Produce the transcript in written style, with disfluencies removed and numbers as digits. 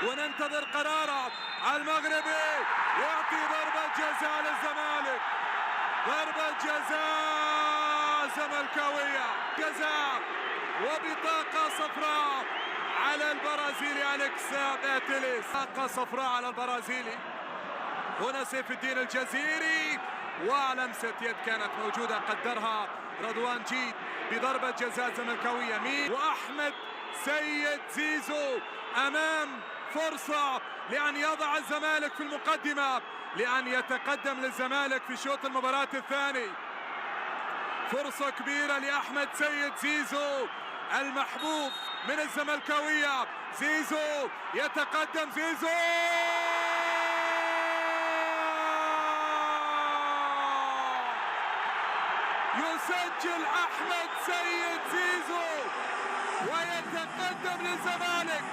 وننتظر قراره. المغربي يعطي ضربة جزاء للزمالك، ضربة جزاء زملكاوية، جزاء وبطاقة صفراء على البرازيلي أليكس باتيليس، بطاقة صفراء على البرازيلي. هنا سيف الدين الجزيري ولمسة يد كانت موجودة قدرها رضوان جيد بضربة جزاء زملكاوية. مين؟ وأحمد سيد زيزو أمام فرصة لأن يضع الزمالك في المقدمة، لأن يتقدم للزمالك في شوط المباراة الثاني. فرصة كبيرة لأحمد سيد زيزو المحبوب من الزملكاوية. زيزو يتقدم، زيزو يسجل أحمد سيد زيزو ويتقدم للزمالك.